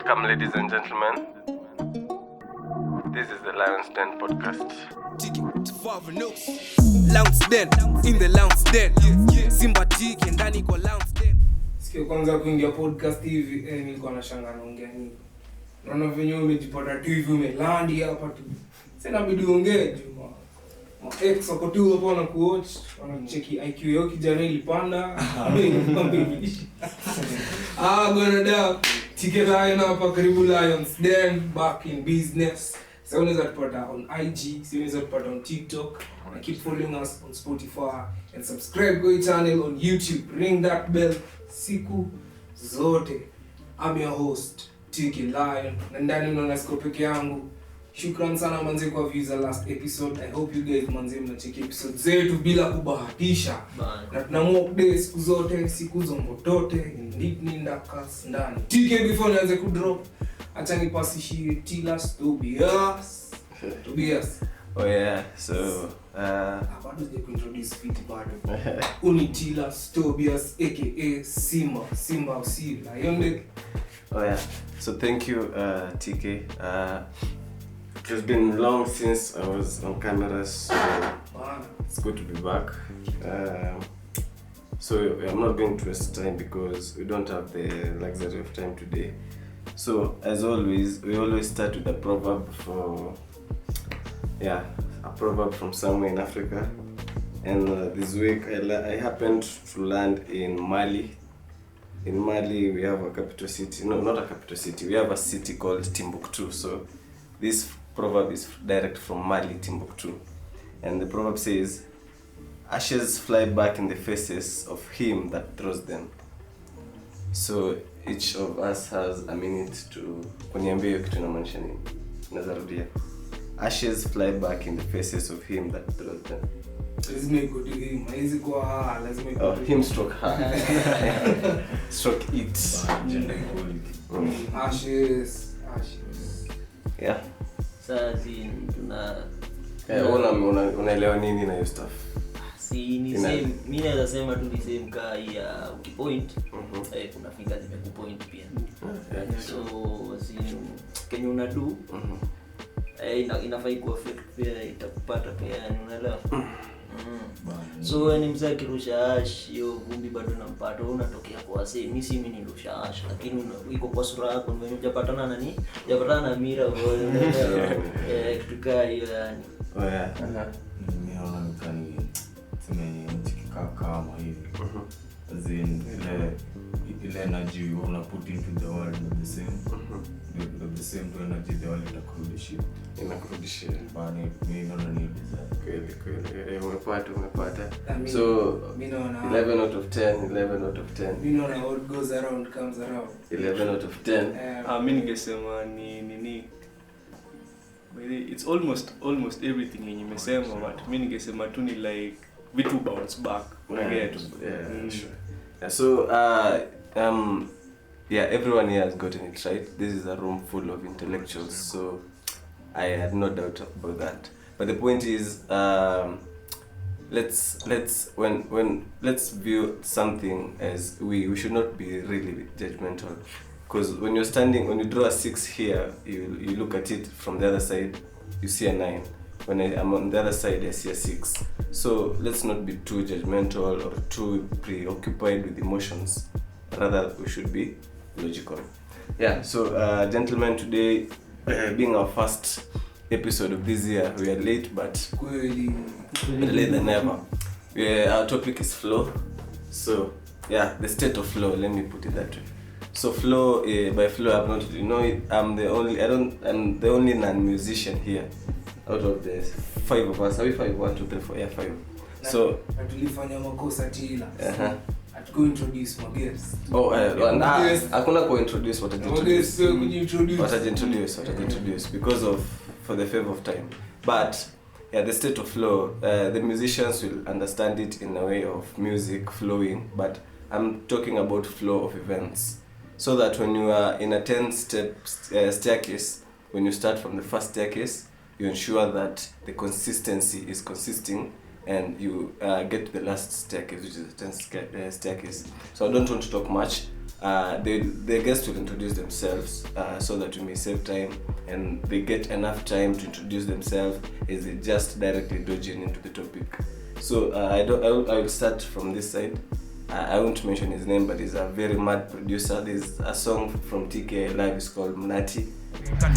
Welcome, ladies and gentlemen. This is the Lion's Den podcast. Lounge Den, in the lounge den. Simba Tiki ndani kwa lounge den. Sikio kwanza kuingia podcast hivi, nilikuwa nashangaa naongea nini. Naona venye umejipata tu hivi umelandi hapa tu. Sasa inabidi uongee tu. Ex wako tu hapo na kuwatch, wanacheki IQ yao kijana ilipanda. Gonna down. TkNation hapa karibu Lions Den, back in business. So unaweza tupata on IG, so unaweza tupata on TikTok, and keep following us on Spotify and subscribe to our channel on YouTube. Ring that bell siku zote. I'm your host TkNation, na ndani unaona siko peke yangu. Shukran sana manze kwa views za last episode. I hope you guys manze mnacheki episode zetu bila kubahatisha. Na tunaamua update siku zote, siku zombotote, ni ndakas ndani. TK before nianze ku drop, acha nipasishie Tilas Tobias. Oh yeah, so bado sija kuintroduce fit bado. Uni Tilas Tobias aka Simba Usi Lion. Oh yeah, so thank you TK. It has been long since I was on cameras, so it's good to be back. So I'm not going to waste time because we don't have the luxury of time today. So as always, we always start with a proverb a proverb from somewhere in Africa. And this week I happened to land in Mali. In Mali we have a capital city. No, not a capital city. We have a city called Timbuktu. So this proverb is direct from Mali, Timbuktu. And the proverb says, ashes fly back in the faces of him that throws them. So each of us has a minute to kuniambia hiyo kitu inamaanisha nini. Nazarudia. Ashes fly back in the faces of him that throws them. Lazima iko him. Haizi kwa lazima iko. Him stroke her. Stroke it. Ashes. Yeah. Sasa tuna unaelewa nini na hiyo stuff? Si ni same, mimi naweza sema tu ni same ka ya ukipoint kuna finger zimekupoint pia. So kenye unadu inafaa ikuwa affect pia itakupata pia, yani unaelewa. So ni mzee kirusha ash hiyo vumbi bado nampata, unatokea kwa same. Mimi nirusha ash lakini iko kwa sura yako, ndio unapatana na nini? Unapatana na mira wewe. Kitu kai yani. Oh yeah. Mimi naona kani kama hivi. As in ile energy una put into the world is the same. The same energy the world inakurudishia. Bani mimi naona ni kweli. Umepata. So mimi naona 11 out of 10. Mimi naona what goes around comes around. 11 out of 10. Mimi ningesema ni it's almost everything yenye nimesema, but mimi ningesema tu ni like vitu bounce back. Sure. Yeah, so everyone here has gotten it right. This is a room full of intellectuals, so I had no doubt about that. But the point is, let's view something as we should not be really judgmental, because when you draw a 6 here, you look at it from the other side, you see a 9. When I'm on the other side, I see a 6. So let's not be too judgmental or too preoccupied with emotions. Rather, we should be logical. Yeah, so gentlemen, today being our first episode of this year, we are late, but better late than never. Our topic is flow. So yeah, the state of flow, let me put it that way. So flow, by flow, I'm the only non-musician here. Out of the 5 of us, are we 5? 1, 2, 3, 4, yeah, 5. So tulifanya makosa Tila. Atuko introduce my guests. Hakuna ku introduce what I introduce because for the favor of time. But yeah, the state of flow, the musicians will understand it in a way of music flowing, but I'm talking about flow of events. So that when you are in a 10-step staircase, when you start from the first staircase, you ensure that the consistency is consisting and you get to the last staircase, which is the 10th staircase. So I don't want to talk much. the guests will introduce themselves so that we may save time, and they get enough time to introduce themselves as they just directly dodging into the topic. So I will start from this side. I won't mention his name, but he's a very mad producer. There's a song from TK Live, it's called Mnati.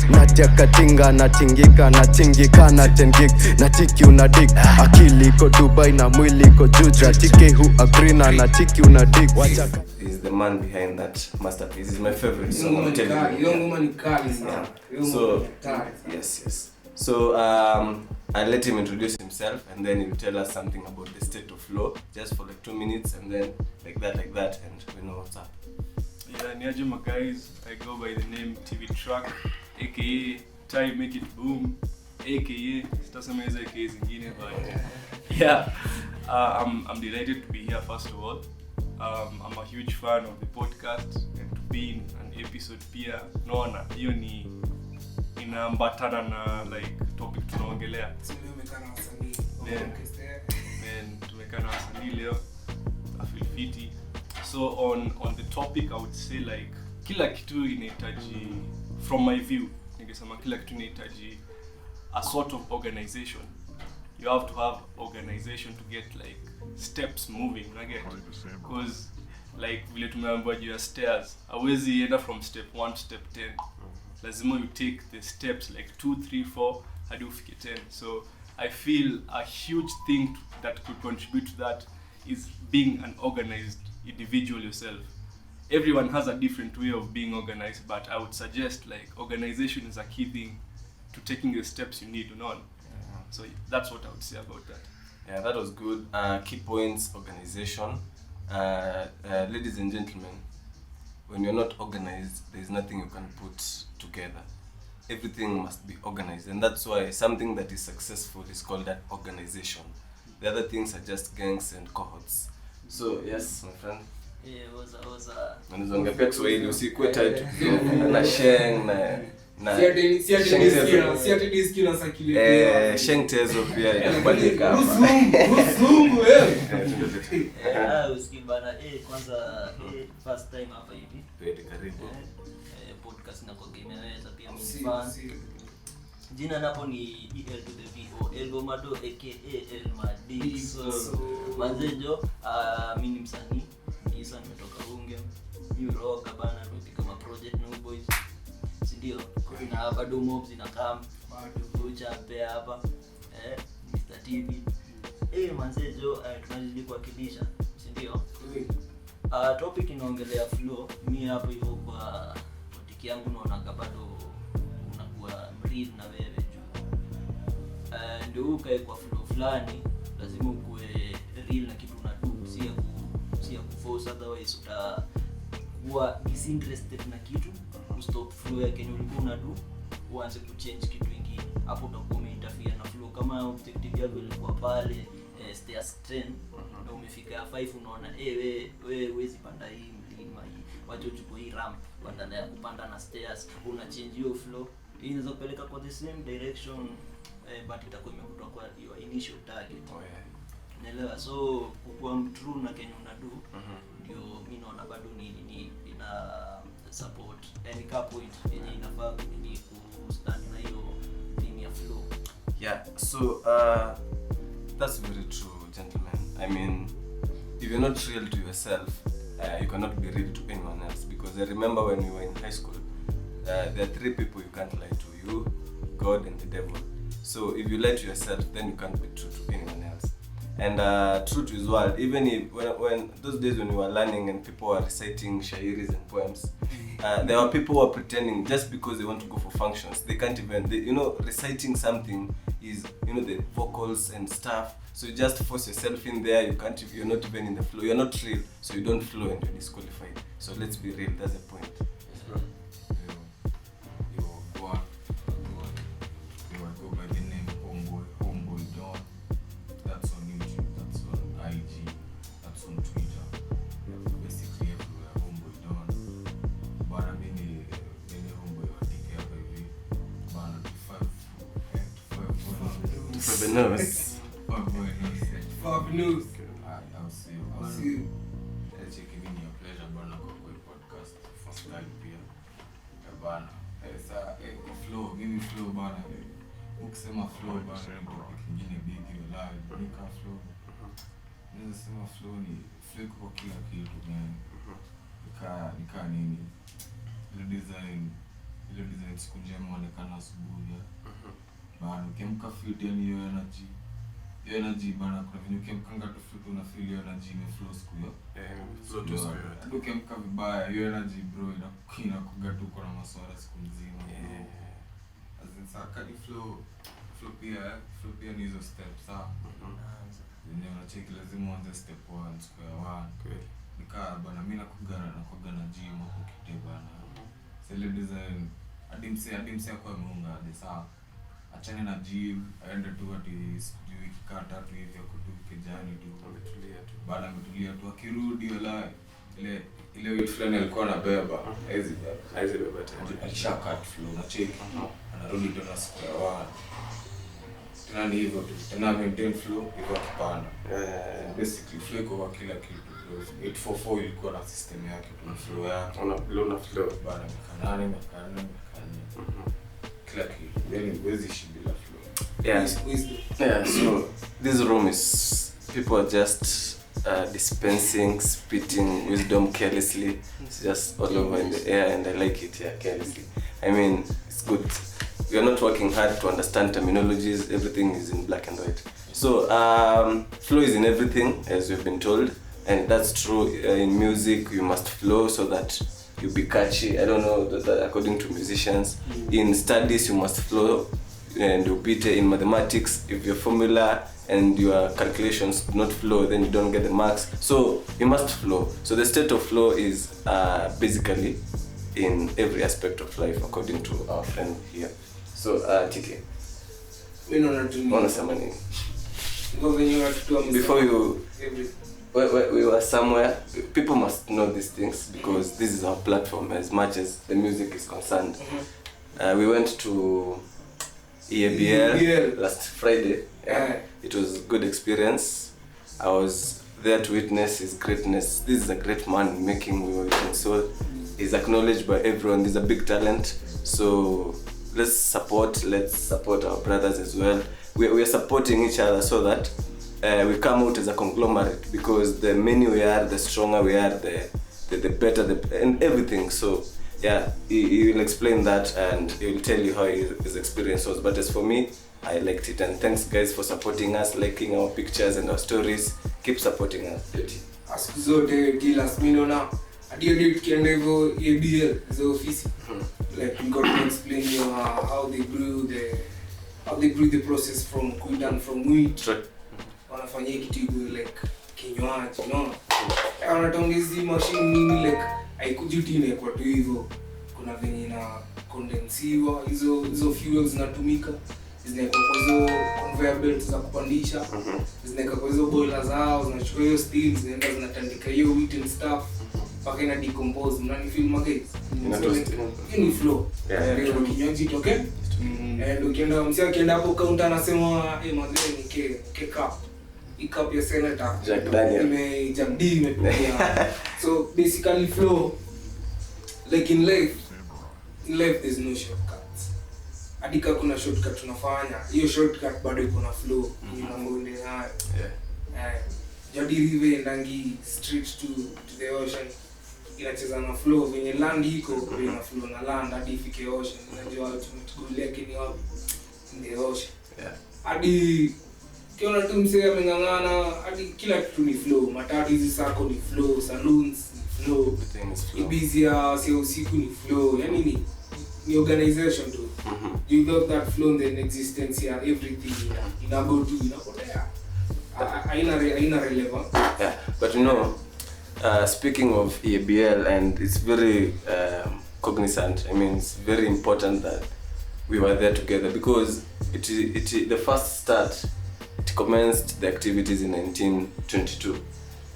Natia katinga natingika natingika na 10 gig natiki unadik akili iko Dubai na mwili iko Juja TK who agree na natiki unadik. He's the man behind that masterpiece. He's my favorite song. I'm telling you. So yes. So I'll let him introduce himself, and then he'll tell us something about the state of flow, just for like 2 minutes, and then like that, and we know what's up. Yeah, Niajima guys, I go by the name TV Truck, aka Time Make It Boom, aka sitasema hizo aka zingine, but yeah, I'm delighted to be here first of all. I'm a huge fan of the podcast, and to be in an episode pia naona hiyo ni inaambatana na like topic tunaongelea. Tumekana wasanii leo, I feel fiti. So on the topic I would say like kila kitu inahitaji, from my view ningesema kila kitu inahitaji a sort of organization. You have to have organization to get like steps moving, because like vile tumeambiwa juu ya stairs, hauwezi enda from step 1 to step 10. Lazima you take the steps like 2, 3, 4 hadi ufike 10. So I feel a huge thing that could contribute to that is being an organized individual yourself. Everyone has a different way of being organized, but I would suggest like organization is a key thing to taking the steps you need on. So that's what I would say about that. Yeah, that was good. Key points: organization. Ladies and gentlemen, when you're not organized, there's nothing you can put together. Everything must be organized, and that's why something that is successful is called an organization. The other things are just gangs and cohorts. So yes, my friend. Yeah, was Unazongea pia Kiswahili, usikuwe tight na sheng na sheng tezo pia inabadilika hapa. Usikibana kwanza first time hapa hivi. Very karibu. Podcast na kwa game naweza pia mimi fan. Jina napo ni EL to the VO Elgomado aka Elmadi. So manzejo mimi ni msanii. Isa nimetoka Unge. New rock bana ndio kama project no boys. Si ndio? Na bado mobs na kam bado kucha pia hapa. Mr. TV. Manzejo tunazidi kuwakilisha. Si ndio? Topic inaongelea flow. Mimi hapo hivyo kwa topic yangu naona bado unakuwa mreal na wewe juu. Ndio ukae kwa flow fulani, lazima ukue real na kitu unadu, si ya kuforce, otherwise utakuwa disinterested na kitu, stop flow yake ni ulikuwa unadu, uanze kuchange kitu kingine. Hapo utakuwa umeinterfere na flow. Kama objective yako ilikuwa pale stairs 10 na umefika 5, unaona wewe huwezi panda hii mlima hii, wacha uchukue hii ramp badala ya kupanda na stairs, una change your flow. Hii inaweza kupeleka kwa the same direction, but itakuwa imekutoa kwa your initial target. Naelewa. So kuwa true na kenye unadu ndio mimi naona bado ni ina support any point yenye inafaa ni ku stand na hiyo thing ya flow. Yeah, so that's very true, gentlemen. I mean, if you're not real to yourself, you cannot be real to anyone else. Because I remember when we were in high school, there are 3 people you can't lie to: you, God, and the devil. So if you lie to yourself, then you can't be true to anyone else. And true to his word, even if when those days when we were learning and people were reciting shairis and poems, there were people who were pretending just because they want to go for functions. They can't even, reciting something is, the vocals and stuff. So you just force yourself in there. You're not even in the flow. You're not real, so you don't flow and you're disqualified. So let's be real. That's the point. Yes, bro. Go on. Go by the name Homeboy Don. That's on YouTube. That's on IG. That's on Twitter. Basically everywhere. Homeboy Don. But I mean, Homeboy wa TK hapa hivi. Bana 5 knows. Pop news. I'll see you. Check in your pleasure, bana, kwa podcast. bana. Sasa flow, mimi flow bana. Ukisema flow bana ni topic nyingine big wala nika flow. Naweza sema flow ni flow kwa kila kitu man. Nika nini? Ile design siku njema inaonekana asubuhi. Bana ukiamka fit yani hiyo energy bana, kuna venye ukiamkanga tu fit una feel hiyo energy ime flow siku hiyo. Flow to spirit. Ukiamka vibaya hiyo energy bro inakuga tu kwa maswala siku nzima. Saka ni flow pia ni hizo steps sawa. Ndio unacheki lazima uanze step 1 square 1. Kweli. Nikaa bana mimi nakuga na gym hapo kite bana. Sele design adimse kwa munga hadi sawa. Achane na gym aende tu ati sijui wiki tatu hivi akutu kijani tu ametulia tu. Bana ametulia tu akirudi wala ile weight fulani alikuwa anabeba. Hizi beba tena. Alishakat flow na check. Anarudi tena square 1. Tena ni hivyo tu. Tena maintain flow iko kipanda. Basically flow iko kwa kila kitu. 844 ilikuwa na system yake tu flow yake. Una flow bana kanani kila kitu. Then huwezi ishi bila flow. Yeah, so this room is people are just dispensing, spitting wisdom carelessly. It's just all over in the air and I like it carelessly. I mean, it's good. We are not working hard to understand terminologies. Everything is in black and white. So flow is in everything, as we've been told, and that's true. In music you must flow so that you be catchy. I don't know that according to musicians. In studies you must flow and you beat in mathematics. If your formula and your calculations do not flow, then you don't get the marks. So you must flow. So the state of flow is basically in every aspect of life according to our friend here. So TK, unasema nini? Before you we were somewhere, people must know these things because this is our platform as much as the music is concerned. We went to EABL last Friday. It was a good experience. I was there to witness his greatness. This is a great man making music, so he's acknowledged by everyone. He's a big talent. So let's support our brothers as well. We are supporting each other so that we come out as a conglomerate, because the many we are, the stronger we are, the better, and everything. So yeah, he will explain that and he will tell you how his experience was. But as for me, I liked it, and thanks guys for supporting us, liking our pictures and our stories. Keep supporting us. Siku zote kila minona hadi tukienda hivyo EABL hizo ofisi, like we got to explain you how they brew the process from wheat. Wanafanya kitu like kinywaji, no? Wanatongezi machine nini like haikujutine kwa tu hivyo. Kuna venye na kondensiwa hizo fuels zinatumika, zinawekwa kwa hizo conveyor belt za kupandisha, zinawekwa kwa hizo boiler zao, zinachukua hiyo steam, zinaenda zinatandika hiyo wheat and stuff mpaka ina decompose. Mnani feel magazine ni flow ndio kinywaji toke. And ukienda msia akienda hapo counter anasema magazine ni cup. Cup ya senator Jack Daniel Jack D imepia. So basically flow, like in life there's no shortcuts. Adika kuna shortcut tunafanya, hiyo shortcut bado iko na flow. Ni mambo ndio haya. Jadi river ndangi straight to the ocean. Inacheza na flow venye land iko ina flow na land hadi ifike ocean. Unajua ultimate goal yake ni wapi? In the ocean. Hadi kiona tu msee ameng'ang'ana hadi kila kitu ni flow. Matatu hizi sako ni flow, saloons ni flow, ibizia sio usiku ni flow. Yani ni organization tu. You got that flow in the existence here, everything inago tu inapotea. Haina relevant. Yeah, but you know, speaking of EABL, and it's very cognizant. I mean, it's very important that we were there together, because the first start, it commenced the activities in 1922.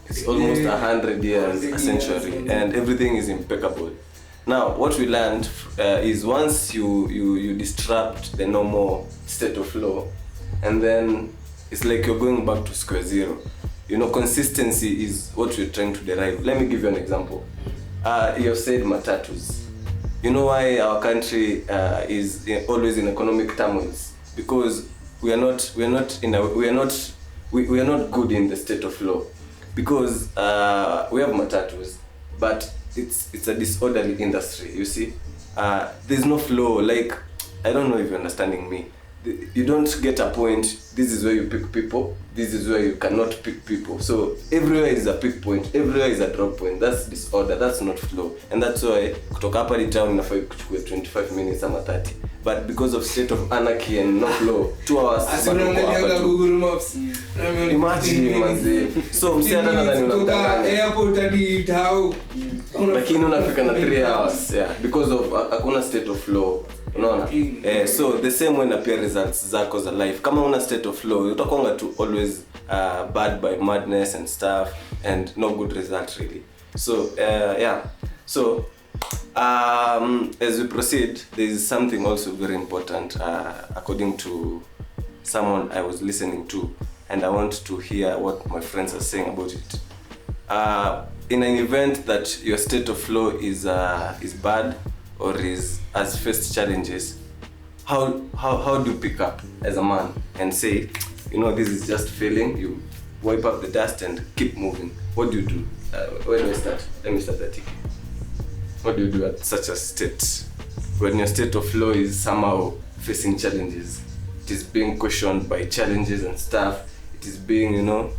It's almost 100 years, a century, and everything is impeccable. Now, what we learned is once you disrupt the normal state of flow, and then it's like you're going back to square zero. You know, consistency is what we're trying to derive. Let me give you an example. You have said matatus. you know why our country is always in economic turmoil? Because we are not good in the state of law. Because we have matatus, but it's a disorderly industry, you see. There's no flow. Like, I don't know if you're understanding me. You don't get a point, this is where you pick people, this is where you cannot pick people. So everywhere is a pick point, everywhere is a drop point. That's disorder, that's not flow. And that's why kutoka hapa ni town inafaa kuchukua 25 minutes ama 30. But because of state of anarchy and no flow, 2 hours. Asimuangalia Google Maps. Imagine manzi. So msi hata nadhani unatoka airport hadi town. Lakini unafika na 3 hours, yeah, because of hakuna state of flow. Unaona? So the same way na pia results zako za life. Kama una state of flow, utakuwa tu always bad by madness and stuff and no good result really. So yeah. So as we proceed, there is something also very important according to someone I was listening to, and I want to hear what my friends are saying about it. In an event that your state of flow is bad or has faced challenges, how do you pick up as a man and say, you know, this is just failing? You wipe up the dust and keep moving. What do you do? Where do I start? Let me start that. What do you do at such a state when your state of flow is somehow facing challenges? It is being questioned by challenges and stuff. It is being, you know,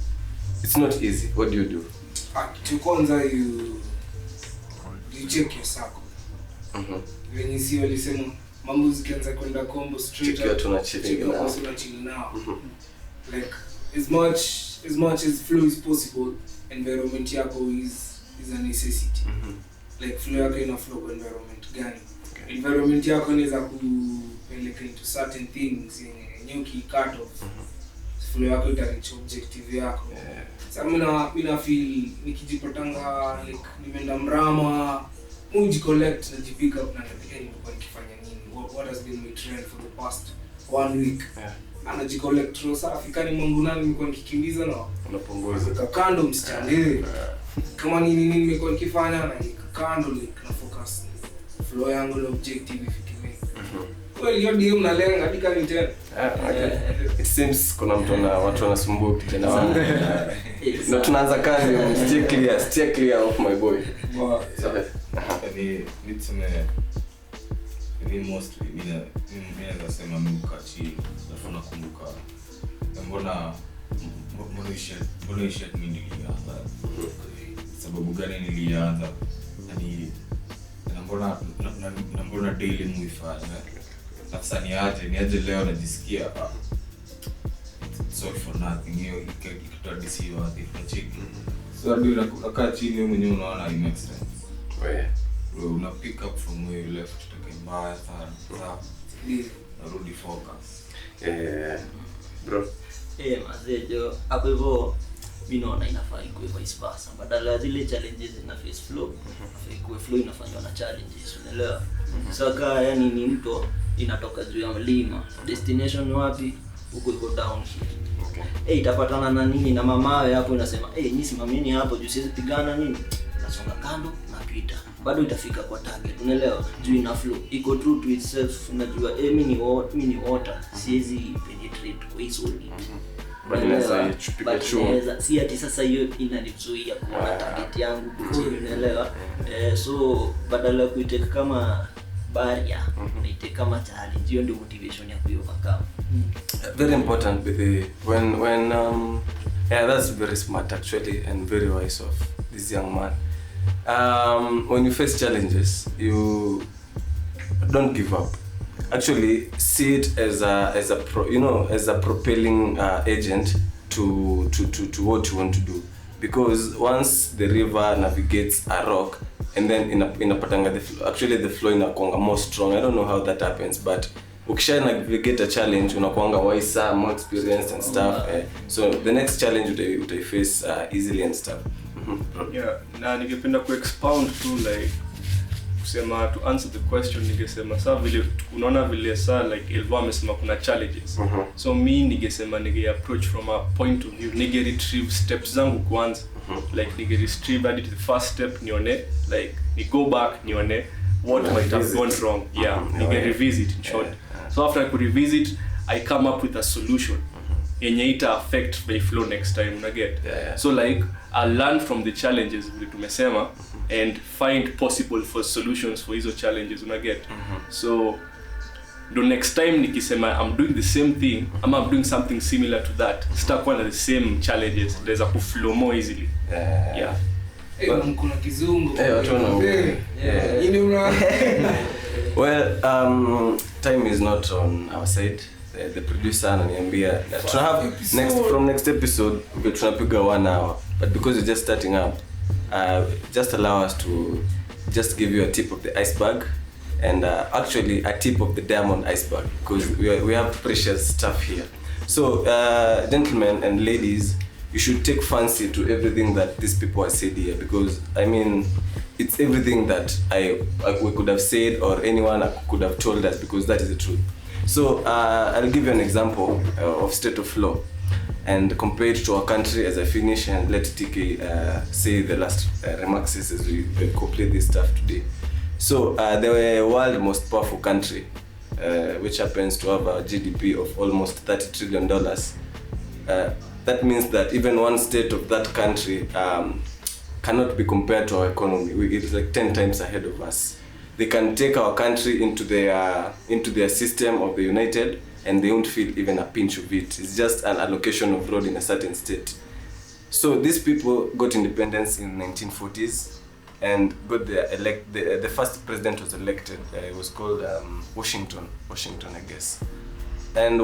it's not easy. What do you do? To kwanza you check your circle. When si walisema mambo zikianza kwenda combo straight up, tunachili now. Like as much as flow is possible, environment yako is a necessity. Like flow yako ina flow kwa environment gani? Okay. Environment yako inaweza kupeleka into certain things yenye nyuki cut off. Flow yako ita reach objective yako. Sasa mina feel nikijipatanga like nimeenda mrama, uji collect na pick up na nilikuwa nikifanya nini? What has been my trend for the past 1 week? Anajicollect through safi kani Mungu nani nilikuwa nikikimbiza na unapunguza kando mstandile. Kama nini nimekuwa nikifanya na kando like na focus flow yangu na objective ifikiwe. Well, hiyo ndio mnalenga hadi kani tena. It seems kuna watu wanasumbua kijana wangu. Na tunaanza kazi, stay clear of my boy. Mostly mina nasema mnuka chini. Alafu nakumbuka mbona mimi nilianza. Sababu gani nilianza? Yaani mbona daily muifanya. Sasa niaje leo najisikia sorry for nothing. Hiyo ikitadisiwa ifachiki. So ndio unakaa chini wewe mwenyewe unaona it makes sense. Bro, una pick up from where you left to mbaya sana. Narudi focus. Bro. Mazejo hapo hivyo mimi naona inafaa ikuwe vice versa. Badala ya zile challenges na face flow, ikuwe flow inafanywa na challenges, unaelewa? Sasa yani ni mto inatoka juu ya mlima. Destination wapi? Huko iko downhill. Okay. Itapatana na nini na mamawe hapo inasema, nyinyi simameni hapo juu siwezi pigana nini? Nasonga kando napita. Bado itafika kwa target. Unaelewa? Juu ina flow. Iko true to itself. Unajua mimi ni water. Siwezi penetrate kwa hizo solid. Si ati sasa hiyo inanizuia kuona target yangu. Unaelewa? So badala ya kuiteka kama barrier, naiteka kama challenge. Hiyo ndio motivation ya kuovercome. Very important when that's very smart actually and very wise of this young man. When you face challenges, you don't give up. Actually, see it as a propelling agent to what you want to do. Because once the river navigates a rock, and then inapatanga the flow inakuanga more strong. I don't know how that happens, but ukisha navigate a challenge unakuanga wiser, more experienced and stuff. So the next challenge utai face easily and stuff. Yeah, na ningependa ku-expound to like kusema to answer the question. Ningesema saa vile unaona vile saa like Elva amesema kuna challenges. So me ningesema approach from a point of view, retrieve steps zangu kwanza. Like retrieve hadi to the first step nione, like ni go back nione what might have revisit. gone wrong. Yeah, you Oh, can yeah. revisit in short. So after I could revisit, I come up with a solution. Yenye ita affect my flow next time, unaget? Yeah. So like I learn from the challenges vile tumesema and find possible for solutions for hizo challenges, unaget? So the next time nikisema I'm doing the same thing, I'm doing something similar to that, sitakuwa na the same challenges, naweza kuflow more easily. Yeah. Kuna kizungu. Watu wanaongea. Yini una Well, time is not on our side. The producer ananiambia tunahave next episode tunapiga 1 hour, but because we're just starting up, just allow us to just give you a tip of the iceberg, and actually a tip of the diamond iceberg, because we have precious stuff here. So gentlemen and ladies, you should take fancy to everything that these people have said here, because I mean it's everything that we could have said or anyone could have told us, because that is the truth. So I'll give you an example of state of flow and compare it to our country as I finish, and let TK say the last remarks as we complete this stuff today. So the world's most powerful country, which happens to have a GDP of almost $30 trillion. That means that even one state of that country cannot be compared to our economy. It's like 10 times ahead of us. They can take our country into their system of the United, and they won't feel even a pinch of it. It's just an allocation of road in a certain state. So these people got independence in 1940s and got the first president was elected. It was called Washington, I guess. And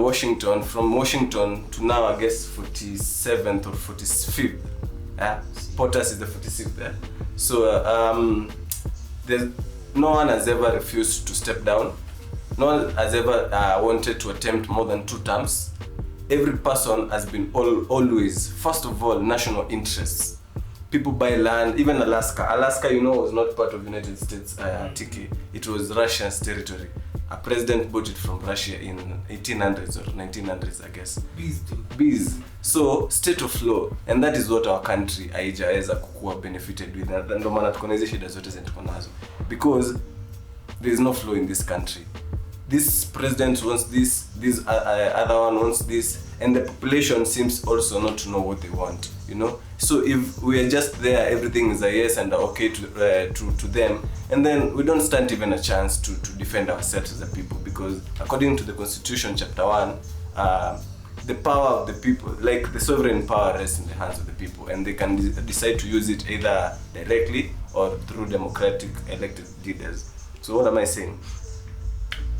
from Washington to now, I guess 47th or 45th. POTUS is the 46th there. So no one has ever refused to step down. No one has ever wanted to attempt more than 2 terms. Every person has been always, first of all, national interests. People buy land, even Alaska. Alaska, was not part of the United States, TK. It was Russia's territory. A president bought it from Russia in 1800s or 1900s, I guess. Bees. So, state of flow. And that is what our country haijaweza kukua benefited with. Ndio maana tuko na hizo shida zote zenye nazo. Because there is no flow in this country. This president wants this other one wants this, and the population seems also not to know what they want, So if we are just there, everything is a yes and okay to them, and then we don't stand even a chance to defend ourselves as a people, because according to the Constitution, Chapter 1, the power of the people, like the sovereign power, rests in the hands of the people, and they can decide to use it either directly or through democratic elected leaders. So what am I saying?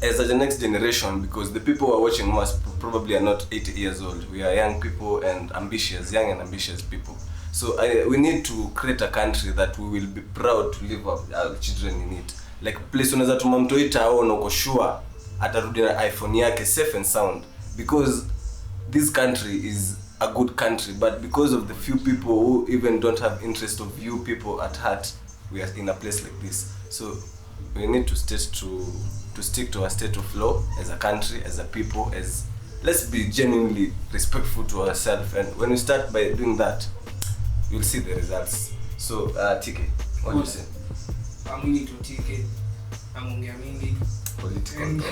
As the next generation, because the people who are watching us probably are not 80 years old. We are young people and young and ambitious people. So we need to create a country that we will be proud to live our children in it. Like place unaweza tuma mtoi tao na uko sure atarudi na iPhone yake safe and sound, because this country is a good country, but because of the few people who even don't have interest of you people at heart, we are in a place like this. So we need to stick to our state of flow as a country, as a people, let's be genuinely respectful to ourselves, and when we start by doing that, you'll see the results. So TK, what do you say? Amini to TK, amungia mingi Political.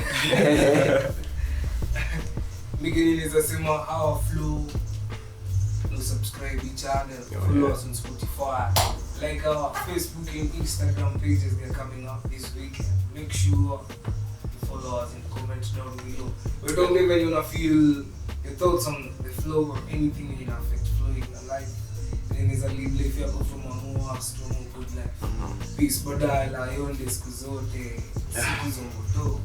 Migeni neza sema our flow, no subscribe each channel, follow us on Spotify, like our Facebook and Instagram pages, they're coming up this weekend. Make sure you follow us and comment down below. We don't even feel your thoughts on the flow or anything that affect flow in your life. Then is a live life yako from a more strong good life. Peace, badala yonde siku zote siku zongo to.